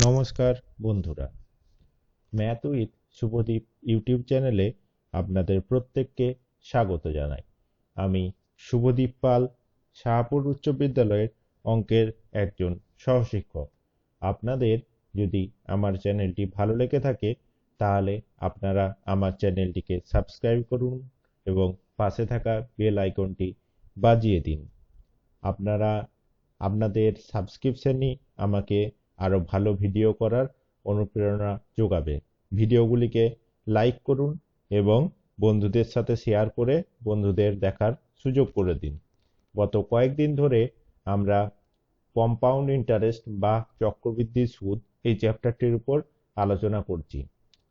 নমস্কার বন্ধুরা, math with Subhadip YouTube চ্যানেলে আপনাদের প্রত্যেককে স্বাগত জানাই। আমি শুভদীপ পাল, শাহপুর উচ্চ বিদ্যালয়ের অঙ্কের একজন সহশিক্ষক। আপনাদের যদি আমার চ্যানেলটি ভালো লেগে থাকে তাহলে আপনারা আমার চ্যানেলটিকে সাবস্ক্রাইব করুন এবং পাশে থাকা বেল আইকনটি বাজিয়ে দিন। আপনারা আপনাদের সাবস্ক্রিপশনই আমাকে আরো ভালো ভিডিও করার অনুপ্রেরণা যোগাবে। ভিডিওগুলিকে লাইক করুন এবং বন্ধুদের সাথে শেয়ার করে বন্ধুদের দেখার সুযোগ করে দিন। গত কয়েকদিন ধরে আমরা কম্পাউন্ড ইন্টারেস্ট বা চক্রবৃদ্ধি সুদ এই চ্যাপ্টারটির উপর আলোচনা করছি।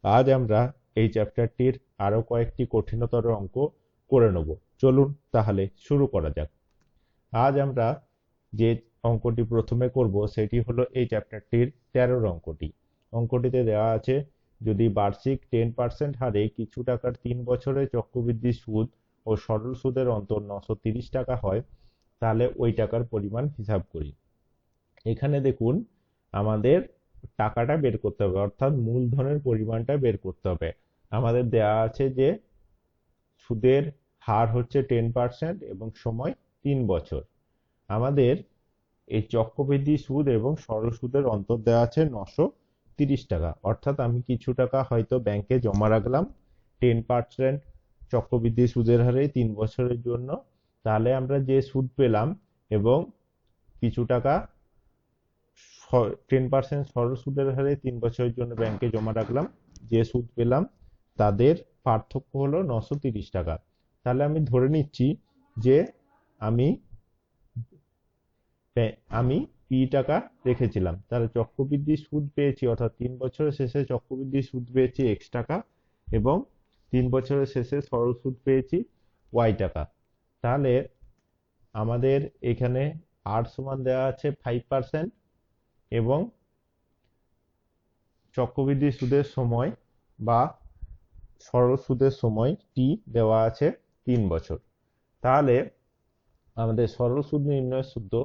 আজ আমরা এই চ্যাপ্টারটির আরো কয়েকটি কঠিনতর অঙ্ক করে নেব। চলুন তাহলে শুরু করা যাক। আজ আমরা যে অঙ্কটি প্রথমে করব সেটি হলো এই চ্যাপ্টারটির 13 অঙ্কটি। অঙ্কটিতে দেওয়া আছে, যদি বার্ষিক 10% হারে কিছু টাকার 3 বছরের চক্রবৃদ্ধি সুদ ও সরল সুদের অন্তর 930 টাকা হয়, তাহলে ওই টাকার পরিমাণ হিসাব করি। এখানে দেখুন, আমাদের টাকাটা বের করতে হবে, অর্থাৎ মূলধনের পরিমাণটা বের করতে হবে। আমাদের দেওয়া আছে যে সুদের হার হচ্ছে 10% এবং সময় 3 বছর। আমাদের এই চক্রবৃদ্ধি সুদ এবং সরল সুদের অন্তর দেওয়া আছে 930 টাকা, অর্থাৎ আমি কিছু টাকা হয়তো ব্যাংকে জমা রাখলাম 10% চক্রবৃদ্ধি সুদের হারে 3 বছরের জন্য, তাহলে আমরা যে সুদ পেলাম এবং কিছু টাকা 10% সরল সুদের হারে 3 বছরের জন্য ব্যাংকে জমা রাখলাম, যে সুদ পেলাম তাদের পার্থক্য হলো 930 টাকা। তাহলে আমি ধরে নিচ্ছি যে আমি আমি পি টাকা রেখেছিলাম, তাহলে চক্রবৃদ্ধি সুদ পেয়েছি, অর্থাৎ 3 বছরের শেষে চক্রবৃদ্ধি সুদ পেয়েছি এক্স টাকা এবং 3 বছরের শেষে সরল সুদ পেয়েছি ওয়াই টাকা। তাহলে আমাদের এখানে আর সমান দেওয়া আছে 5% এবং চক্রবৃদ্ধি সুদের সময় বা সরল সুদের সময় টি দেওয়া আছে 3 বছর। তাহলে আমাদের সরল সুদ নির্ণয়ের সূত্র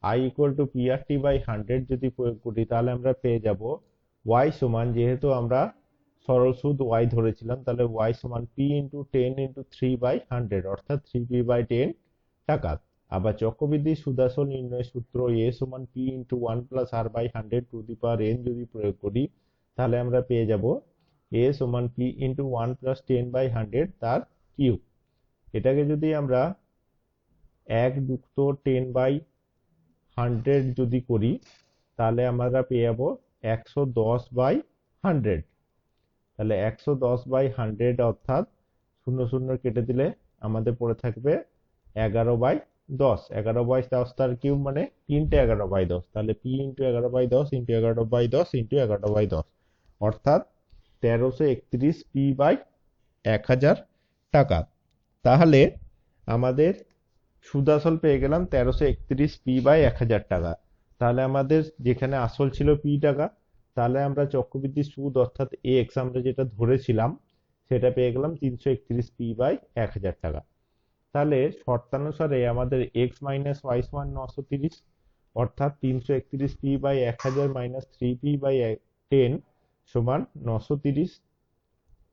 i equal to PRT by 100 যদি প্রয়োগ করি, তাহলে আমরা পেয়ে যাব y সমান, যেহেতু আমরা সরল সুদ y ধরেছিলাম, তাহলে y সমান p into 10 into 3 by 100, অর্থাৎ 3p by 10 টাকা। আবার চক্রবৃদ্ধি সুদাসল নির্ণয়ের সূত্র a সমান p into 1 plus r by 100 to the power n যদি প্রয়োগ করি, তাহলে আমরা পেয়ে যাব a সমান p into 1 plus 10 by 100 তার কিউব। এটাকে যদি আমরা 1 যুক্ত 10 by 100 যদি করি, তাহলে আমরা পেয়ে যাবো 110 by 100। তাহলে 110 by 100 অর্থাৎ 00 কেটে দিলে আমাদের পড়ে থাকবে 11 by 10। 11 by 10 তার কিউব মানে 3টে 11 by 10, তাহলে p into 11 by 10 into 11 by 10 into 11 by 10, অর্থাৎ 1331 p by 1000 টাকা। তাহলে আমাদের সুদ আসল পেয়ে গেলাম 1331 পি বাই 1000 টাকা। তাহলে আমাদের যেখানে আসল ছিল পি টাকা, তাহলে আমরা চক্রবৃদ্ধি সুদ অর্থাৎ এক্স আমরা যেটা ধরেছিলাম সেটা পেয়ে গেলাম 331 পি বাই 1000 টাকা। তাহলে শর্তানুসারে আমাদের এক্স মাইনাস ওয়াই সমান 930, অর্থাৎ 331 P by 1000 minus 3p by 10 সমান 930।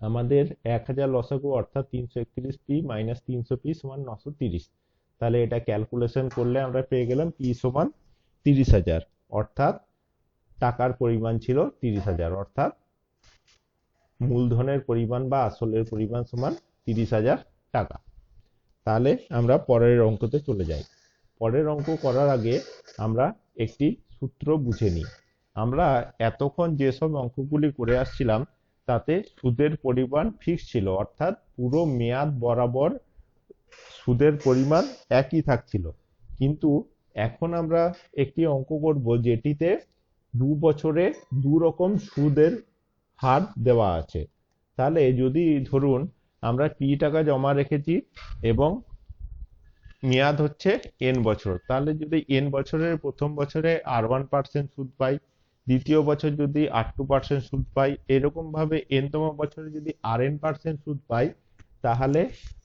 আমাদের 1000 লসাগু, অর্থাৎ 331 পি মাইনাস 300 পি সমান 930। তাহলে এটা ক্যালকুলেশন করলে আমরা পেয়ে গেলাম পি সমান 30,000, অর্থাৎ টাকার পরিমাণ ছিল 30,000, অর্থাৎ মূলধনের পরিমাণ বা আসলের পরিমাণ সমান 30,000 টাকা। তাহলে আমরা পরের অঙ্কতে চলে যাই। পরের অঙ্ক করার আগে আমরা একটি সূত্র বুঝে নিই। আমরা এতক্ষণ যেসব অঙ্কগুলি করে আসছিলাম তাতে সুদের পরিমাণ ফিক্স ছিল, অর্থাৎ পুরো মেয়াদ বরাবর সুদের পরিমাণ একই থাকছিল। কিন্তু এখন আমরা একটি অঙ্ক করব যেটিতে 2 বছরে 2 রকম সুদের হার দেওয়া আছে। তাহলে যদি ধরুন আমরা p টাকা জমা রেখেছি এবং মেয়াদ হচ্ছে n বছর, তাহলে যদি n বছরের প্রথম বছরে r1% সুদ পাই, দ্বিতীয় বছর যদি r2% সুদ পাই, এরকম ভাবে n তম বছরে যদি rn% সুদ পাই, তাহলে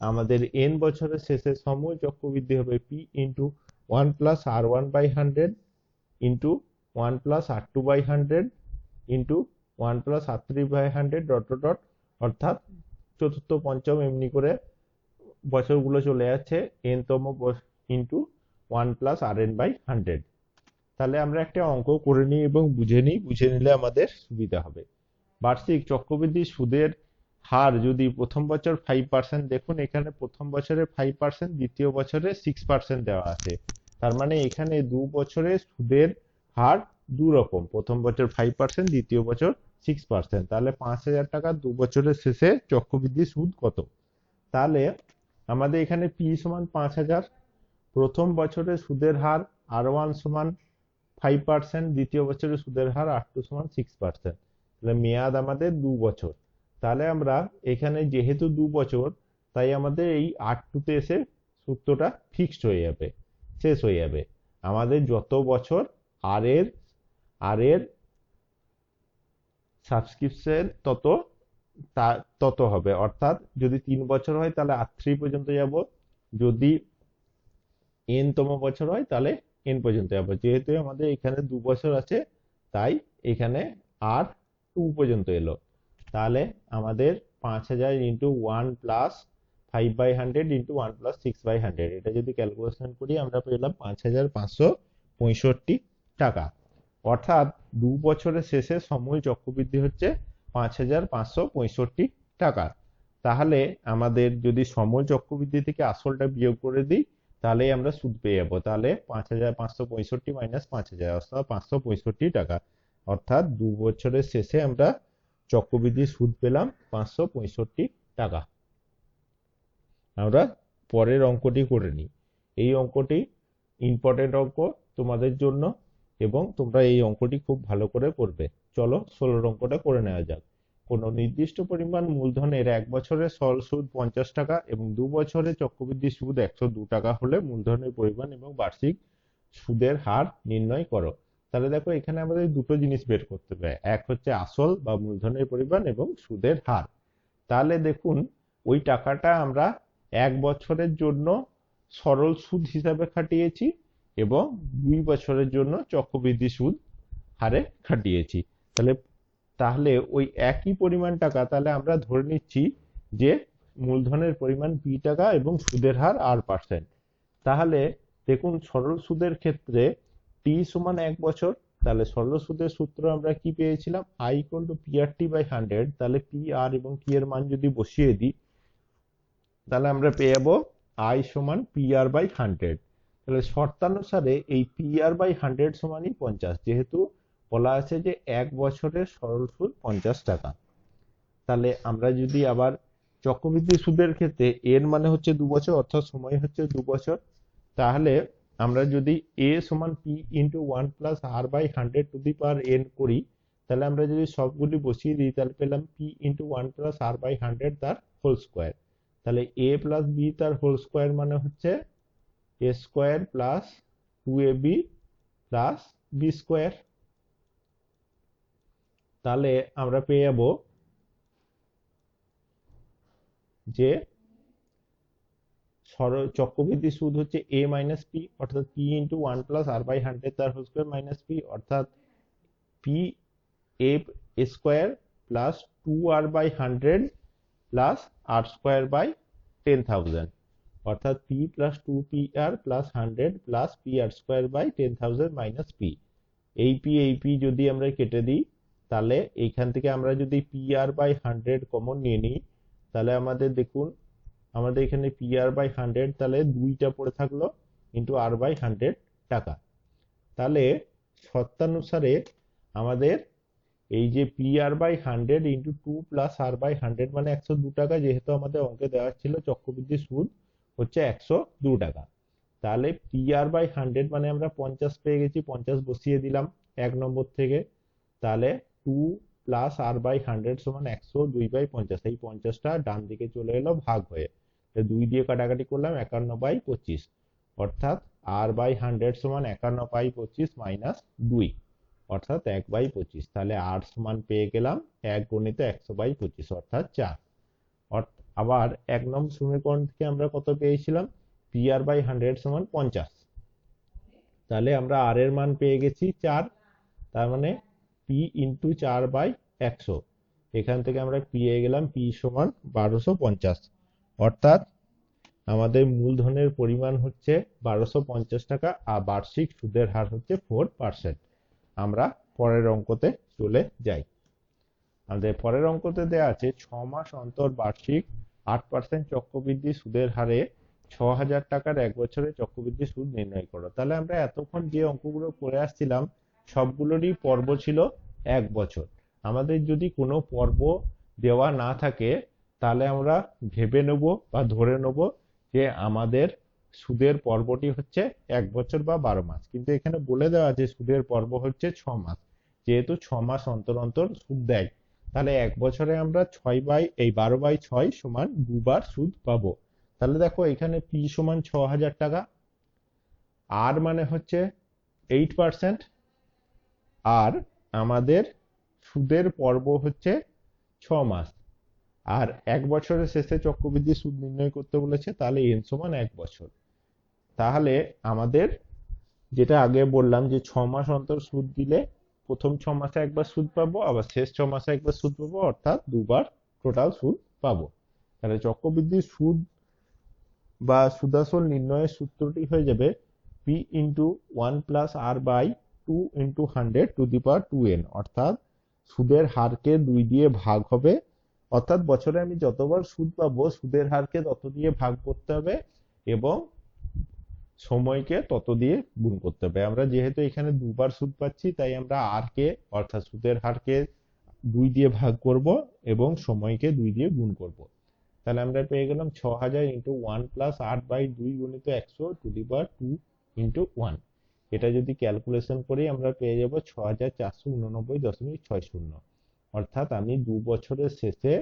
আমাদের n বছরের শেষে সমূহ চক্রবৃদ্ধি হবে p into 1 plus r1 by 100 into 1 plus r2 by 100 into 1 plus r3/100 dot dot dot, অর্থাৎ চতুর্থ পঞ্চম এমনি করে বছরগুলো চলে যাচ্ছে n তম ইন্টু 1 প্লাস rn/100। তাহলে আমরা একটা অঙ্ক করে নিই এবং বুঝে নিলে আমাদের সুবিধা হবে। বার্ষিক চক্রবৃদ্ধি সুদের হার যদি প্রথম বছর 5%, দেখুন এখানে প্রথম বছরে 5%, দ্বিতীয় বছরে 6% দেওয়া আছে। তার মানে এখানে 2 বছরে সুদের হার দু রকম, প্রথম বছর 5%, দ্বিতীয় বছর 6%। তাহলে 5,000 টাকা 2 বছরের শেষে চক্রবৃদ্ধি সুদ কত? তাহলে আমাদের এখানে পি সমান 5,000, প্রথম বছরে সুদের হার R1 সমান 5%, দ্বিতীয় বছরে সুদের হার R2 সমান 6%। তাহলে মেয়াদ আমাদের 2 বছর। তাহলে আমরা এখানে যেহেতু 2 বছর, তাই আমাদের এই R2 তে এসে সূত্রটা ফিক্সড হয়ে যাবে, শেষ হয়ে যাবে। আমাদের যত বছর আর এর সাবস্ক্রিপশন তত হবে। অর্থাৎ যদি 3 বছর হয় তাহলে R3 পর্যন্ত যাব, যদি n তম বছর হয় তাহলে n পর্যন্ত যাব। যেহেতু আমাদের এখানে 2 বছর আছে, তাই এখানে R2 পর্যন্ত এলো। তাহলে আমাদের 5,000 ইন্টু 1 প্লাস 5/100 ইন্টু 1 প্লাস 6/100, এটা যদি ক্যালকুলেশন করি আমরা পেলাম 5,565 টাকা। অর্থাৎ 2 বছরের শেষে সমূল চক্রবৃদ্ধি হচ্ছে 5,565 টাকা। তাহলে আমাদের যদি সমূল চক্রবৃদ্ধি থেকে আসলটা বিয়োগ করে দিই, তাহলেই আমরা সুদ পেয়ে যাবো। তাহলে 5,565 মাইনাস 5,000 অর্থাৎ 565 টাকা। অর্থাৎ 2 বছরের শেষে আমরা চক্রবৃদ্ধি সুদ পেলাম 565 টাকা। আমরা পরের অঙ্কটি করে নিই। এই অঙ্কটি ইম্পর্টেন্ট অঙ্ক তোমাদের জন্য, এবং তোমরা এই অঙ্কটি খুব ভালো করে করবে। চলো 16 অঙ্কটা করে নেওয়া যাক। কোন নির্দিষ্ট পরিমাণ মূলধনের 1 বছরের সরল সুদ 50 টাকা এবং 2 বছরের চক্রবৃদ্ধি সুদ 102 টাকা হলে মূলধনের পরিমাণ এবং বার্ষিক সুদের হার নির্ণয় করো। তাহলে দেখো এখানে আমাদের দুটো জিনিস বের করতে হবে, এক হচ্ছে আসল বা মূলধনের পরিমাণ এবং সুদের হার। তাহলে দেখুন ওই টাকাটা আমরা 1 বছরের জন্য সরল সুদ হিসাবে খাটিয়েছি এবং 2 বছরের জন্য চক্রবৃদ্ধি সুদ হারে খাটিয়েছি। তাহলে ওই একই পরিমাণ টাকা, তাহলে আমরা ধরে নিচ্ছি যে মূলধনের পরিমাণ p টাকা এবং সুদের হার r%। তাহলে দেখুন সরল সুদের ক্ষেত্রে t সমান 1 বছর। তাহলে সরল সুদের সূত্র আমরা কি পেয়েছিলাম, i = PRT/100। তাহলে p, r এবং t এর মান যদি বসিয়ে দিই, তাহলে আমরা পেয়ে যাবো i সমান PR/100। তাহলে শর্তানুসারে এই PR/100 সমানই 50, যেহেতু বলা আছে যে 1 বছরের সরল সুদ 50 টাকা। তাহলে আমরা যদি আবার চক্রবৃদ্ধি সুদের ক্ষেত্রে এর মানে হচ্ছে 2 বছর, অর্থাৎ সময় হচ্ছে 2 বছর। তাহলে আমরা যদি a সমান p into 1 plus r/100 to the power n করি, তাহলে আমরা যদি সবগুলি বসিয়ে দিই, তাহলে পেলাম p ইন্টু 1 প্লাস r/100 তার হোল স্কোয়ার। তাহলে a প্লাস b তার হোল স্কোয়ার মানে হচ্ছে a square plus 2ab plus b square. তাহলে আমরা পেয়ে যাবো যে চক্রবৃদ্ধি সুদ হচ্ছে a মাইনাস p, অর্থাৎ p ইন্টু 1 প্লাস r/100 তার হোল স্কোয়ার মাইনাস p, অর্থাৎ p a square plus 2r/100 plus r square by 10,000, অর্থাৎ p plus 2pr plus 100 plus pr square by 10,000 minus p। এই p যদি আমরা কেটে দিই, তাহলে এইখান থেকে আমরা যদি pr/100 কমন নিয়ে নিই, তাহলে আমাদের দেখুন আমাদের এখানে pr/100, তাহলে 2টা পড়ে থাকলো ইন্টু r/100 টাকা। তাহলে শর্তানুসারে আমাদের এই যে pr/100 ইন্টু 2 প্লাস r/100 মানে 102 টাকা, যেহেতু আমাদের অঙ্কে দেওয়া ছিল চক্রবৃদ্ধি সুদ হচ্ছে 102 টাকা। তাহলে pr/100 মানে আমরা 50 পেয়ে গেছি, 50 বসিয়ে দিলাম 1 নম্বর থেকে। তাহলে 2 প্লাস r/100 সমান 102/50, এই 50টা ডান দিকে চলে এলো ভাগ হয়ে। 2 দিয়ে কাটাকাটি করলাম 51/25, অর্থাৎ r/100 সমান 51/25 মাইনাস 2, অর্থাৎ 1/25। তাহলে r সমান পেয়ে গেলাম 1 গুণিত 100/25 অর্থাৎ 4। আবার 1 নম্বর সমীকরণ থেকে আমরা কত পেয়েছিলাম, pr/100 সমান 50। তাহলে আমরা r এর মান পেয়ে গেছি 4, তার মানে p পি ইন্টু 4/100। এখান থেকে আমরা পেয়ে গেলাম পি সমান 1250, অর্থাৎ আমাদের মূলধনের পরিমাণ হচ্ছে 1250 টাকা আর বার্ষিক সুদের হার হচ্ছে 4%। আমরা পরের অঙ্কতে চলে যাই। আমাদের পরের অঙ্কতে দেওয়া আছে 6 মাস অন্তর বার্ষিক 8% চক্রবৃদ্ধি সুদের হারে 6000 টাকার 1 বছরের চক্রবৃদ্ধি সুদ নির্ণয় করো। তাহলে আমরা এতক্ষণ যে অঙ্কগুলো করে আসছিলাম সবগুলোরই পর্ব ছিল 1 বছর। আমাদের যদি কোনো পর্ব দেওয়া না থাকে তাহলে আমরা ভেবে নেব বা ধরে নেব যে আমাদের সুদের পর্বটি হচ্ছে 1 বছর বা 12 মাস, কিন্তু এখানে বলে দেওয়া আছে সুদের পর্ব হচ্ছে 6 মাস। যেহেতু 6 মাস অন্তর অন্তর সুদ দেয়, তাহলে 1 বছরে আমরা 12/6 সমান 2 বার সুদ পাবো। তাহলে দেখো এখানে পি সমান 6000 টাকা, আর মানে হচ্ছে 8%, আর আমাদের সুদের পর্ব হচ্ছে 6 মাস, আর 1 বছরের শেষে চক্রবৃদ্ধি সুদ নির্ণয় করতে বলেছে, তাহলে এন সমান 1 বছর। তাহলে আমাদের যেটা আগে বললাম যে 6 মাস অন্তর সুদ দিলে প্রথম 6 মাসে একবার সুদ পাবো, আবার শেষ 6 মাসে একবার সুদ পাবো, অর্থাৎ দুবার টোটাল সুদ পাবো। তাহলে চক্রবৃদ্ধি সুদ বা সুদাসল নির্ণয়ের সূত্রটি হয়ে যাবে P into 1+r/2 into 100^2n, অর্থাৎ সুদের হারকে 2 দিয়ে ভাগ হবে, অর্থাৎ বছরে আমি যতবার সুদ পাবো সুদের হারকে তত দিয়ে ভাগ করতে হবে এবং সময়কে তত দিয়ে গুণ করতে হবে। আমরা যেহেতু এখানে দুবার সুদ পাচ্ছি তাই আমরা আর কে অর্থাৎ সুদের হারকে 2 দিয়ে ভাগ করব এবং সময়কে 2 দিয়ে গুণ করব। তাহলে আমরা পেয়ে গেলাম 6000 ইন্টু 1+8/2 গুণিত 100^2 ইন্টু 1। এটা যদি ক্যালকুলেশন করি আমরা পেয়ে যাব 6489.60, অর্থাৎ আমি 2 বছরের শেষে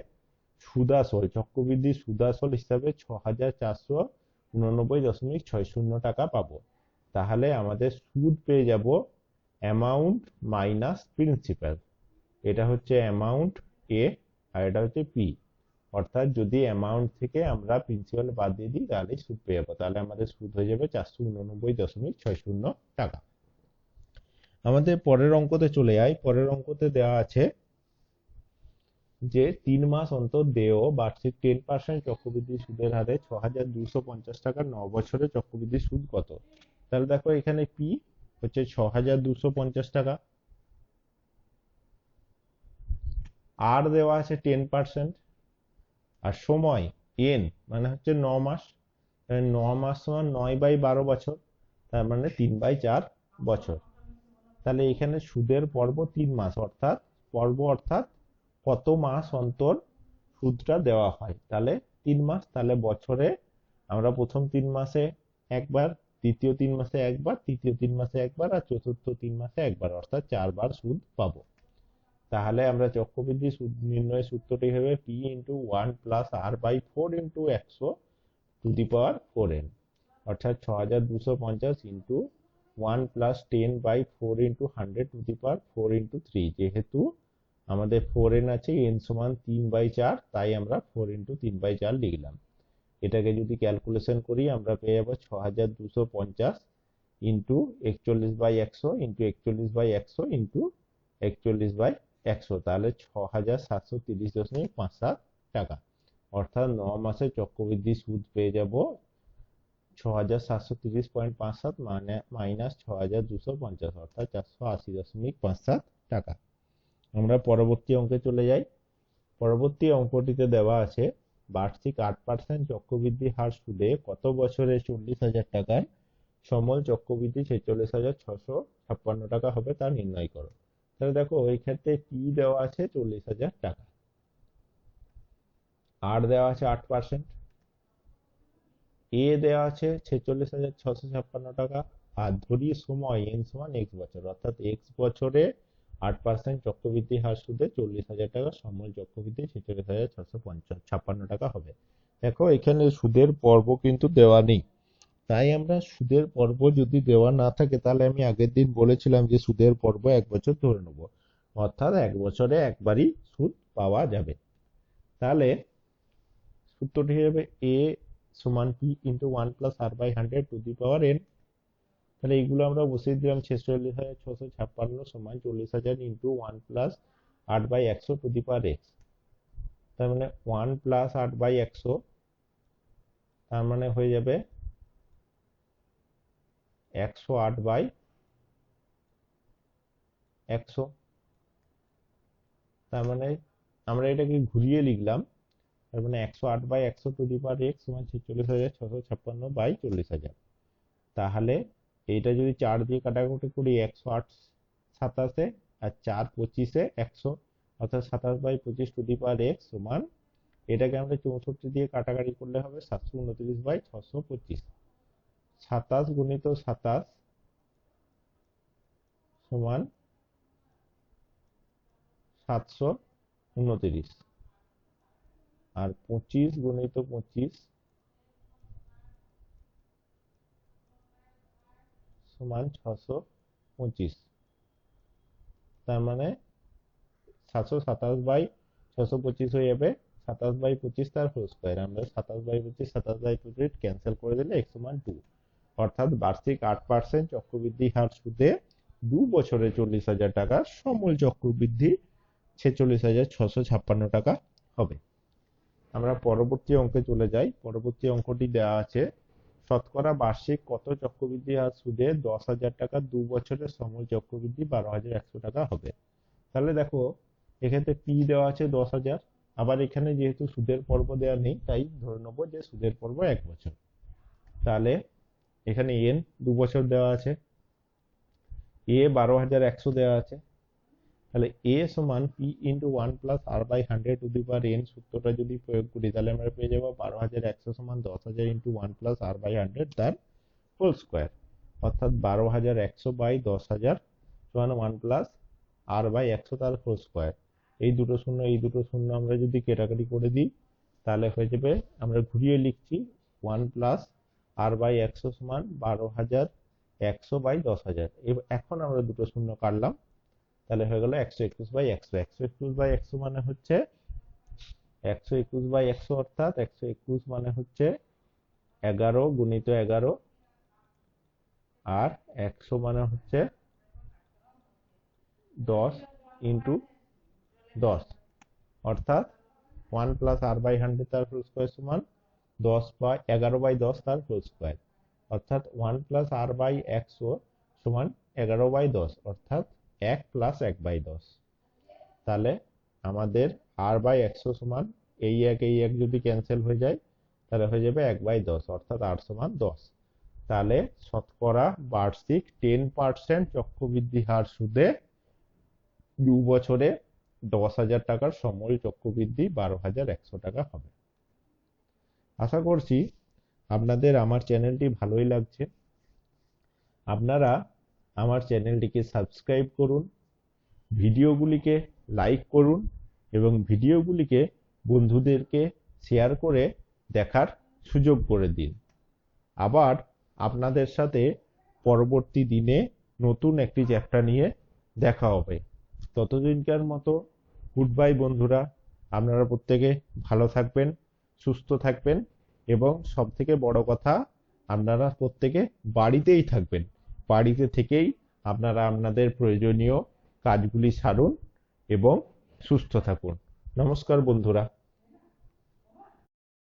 সুদাসল চক্রবৃদ্ধি সুদাসল হিসাবে 6489.60 টাকা পাবো। তাহলে আমাদের সুদ পেয়ে যাব অ্যামাউন্ট মাইনাস প্রিন্সিপাল। এটা হচ্ছে অ্যামাউন্ট এ আর এটা হচ্ছে পি, অর্থাৎ যদি অ্যামাউন্ট থেকে আমরা প্রিন্সিপাল বাদ দিয়ে দিই তাহলে সুদ পেয়ে যাবো। তাহলে আমাদের সুদ হয়ে যাবে 489.60 টাকা। আমাদের পরের অঙ্কতে চলে যাই। পরের অঙ্কতে দেওয়া আছে যে 3 মাস অন্তর দেয় বার্ষিক 10% চক্রবৃদ্ধি সুদের হারে 6250 টাকার 9 বছরের চক্রবৃদ্ধি সুদ কত? তাহলে দেখো এখানে পি হচ্ছে 6250 টাকা, আর দেওয়া আছে 10%, আর সময় এন মানে হচ্ছে 9 মাস। 9 মাস সমান 9/12 বছর, তার মানে 3/4 বছর। তাহলে এখানে সুদের পর্ব 3 মাস, অর্থাৎ পর্ব অর্থাৎ কত মাস অন্তর সুদটা দেওয়া হয়, তাহলে 3 মাস। তাহলে বছরে আমরা প্রথম 3 মাসে একবার, দ্বিতীয় 3 মাসে একবার, তৃতীয় 3 মাসে একবার আর চতুর্থ 3 মাসে একবার, অর্থাৎ 4 বার সুদ পাবো। তাহলে আমরা চক্রবৃদ্ধি সুদ নির্ণয়ের সূত্রটি হবে P into 1+r/4 into 100^4n, অর্থাৎ 6250 ইন্টু 1+10/4 ইন্টু 100^4 ইন্টু 3। যেহেতু আমাদের 4n আছে, n সমান 3/4, তাই আমরা 4 ইন্টু 3/4 লিখলাম। এটাকে যদি ক্যালকুলেশন করি আমরা পেয়ে যাবো 6250 ইন্টু 41/100 ইন্টু 41/100 ইন্টু 41/100, তাহলে 6730.57 টাকা। অর্থাৎ 9 মাসের চক্রবৃদ্ধি সুদ পেয়ে যাব 6730.57 মানে মাইনাস 6250, অর্থাৎ 480.57 টাকা। আমরা পরবর্তী অঙ্কে চলে যাই। পরবর্তী অঙ্কটিতে দেওয়া আছে বার্ষিক 8% চক্রবৃদ্ধি হার সুদে কত বছরে 40,000 টাকার সমল চক্রবৃদ্ধি 46,656 টাকা হবে তা নির্ণয় করো। তাহলে দেখো এই ক্ষেত্রে পি দেওয়া আছে 40,000 টাকা, আর দেওয়া আছে 8%, এ দেওয়া আছে 46,656 টাকা, আর ধরি সময় এন সমান x বছর, অর্থাৎ x বছরে 8% চক্রবৃদ্ধি হার সুদে 40,000 টাকা সমল চক্রবৃদ্ধি 46,656 টাকা হবে। দেখো এখানে সুদের পর্ব কিন্তু দেওয়া নেই, তাই আমরা সুদের পর্ব যদি দেওয়া না থাকে তাহলে আমি আগের দিন বলেছিলাম যে সুদের পর্ব 1 বছর ধরে নেব, অর্থাৎ 1 বছরে একবারই সুদ পাওয়া যাবে। তাহলে সূত্রটি হবে a সমান p ইন্টু 1+r/100^n, তাহলে এইগুলো আমরা বসিয়ে দিলাম 46,656 সমান 40,000 ইন্টু 1+8/100 তার মানে 1+8/100 তার মানে হয়ে যাবে 108/100। তার মানে আমরা এটাকে ঘুরিয়ে লিখলাম, তার মানে 108/100 সমান 46,656/40,000। তাহলে এইটা যদি 4 দিয়ে কাটাকুটি করি 108 27 আর 4 25 100, অর্থাৎ 27/25 সমান, এটাকে আমরা 64 দিয়ে কাটাকাটি করলে হবে 729/625। 27 গুণিত 27 সমান 729, আর 25 গুণিত 25 সমান 625। তার মানে 727/625 হয়ে যাবে 27/25 তার হোল স্কয়ার। আমরা 27/25 ক্যান্সেল করে দিলে x সমান 2, অর্থাৎ বার্ষিক 8% চক্রবৃদ্ধি হার সুদে 2 বছরে 40,000 টাকার সমূল চক্রবৃদ্ধি 46,656 টাকা হবে। আমরা পরবর্তী অঙ্কে চলে যাই। পরবর্তী অঙ্কটি দেওয়া আছে, শতকরা বার্ষিক কত চক্রবৃদ্ধি হার সুদে 10,000 টাকা 2 বছরের সমূল চক্রবৃদ্ধি 12,100 টাকা হবে। তাহলে দেখো এক্ষেত্রে পি দেওয়া আছে 10,000, আবার এখানে যেহেতু সুদের পর্ব দেওয়া নেই তাই ধরে নেবো যে সুদের পর্ব 1 বছর। তাহলে এখানে এন 2 বছর দেওয়া আছে, এ 12,100 দেওয়া আছে। তাহলে এ সমান পি ইন্টু 1+r/100 সূত্রটা যদি প্রয়োগ করি তাহলে আমরা পেয়ে যাবো 12,100 সমান 10,000 ইন্টু 1+r/100 তার হোল স্কয়ার, অর্থাৎ 12,100/10,000 সমান 1+r/100 তার হোল স্কয়ার। এই দুটো শূন্য আমরা যদি কেটাকাটি করে দিই তাহলে হয়ে যাবে, আমরা ঘুরিয়ে লিখছি 1+r/100 সমান 12,100/10,000। এখন আমরা দুটো শূন্য কাটলাম, তাহলে হয়ে গেল 121/100। 121/100 মানে হচ্ছে 121/100, অর্থাৎ 121 মানে হচ্ছে 11 গুণিত 11, আর 100 মানে হচ্ছে 10 ইন্টু 10, অর্থাৎ 1+r/100 তার হোল স্কয়ার সমান 11/10 তার হোল স্কয়ার, অর্থাৎ 1+r/100 সমান 11/10, অর্থাৎ 1+1/10। তাহলে আমাদের r/100 সমান এই এক যদি ক্যান্সেল হয়ে যায় তাহলে হয়ে যাবে 1/10, অর্থাৎ r সমান 10। তাহলে শতকরা বার্ষিক 10% চক্রবৃদ্ধি হার সুদে 2 বছরে 10,000 টাকার সমূল চক্রবৃদ্ধি 12,100 টাকা হবে। আশা করছি আপনাদের আমার চ্যানেলটি ভালোই লাগছে। আপনারা আমার চ্যানেলটিকে সাবস্ক্রাইব করুন, ভিডিওগুলিকে লাইক করুন এবং ভিডিওগুলিকে বন্ধুদেরকে শেয়ার করে দেখার সুযোগ করে দিন। আবার আপনাদের সাথে পরবর্তী দিনে নতুন একটি চ্যাপ্টার নিয়ে দেখা হবে। ততদিনকার মতো গুড বাই বন্ধুরা। আপনারা প্রত্যেকে ভালো থাকবেন, সুস্থ থাকবেন এবং সবথেকে বড় কথা, আপনারা প্রত্যেকে বাড়িতেই থাকবেন। বাড়িতে থেকেই আপনারা আপনাদের প্রয়োজনীয় কাজগুলি সারুন এবং সুস্থ থাকুন। নমস্কার বন্ধুরা।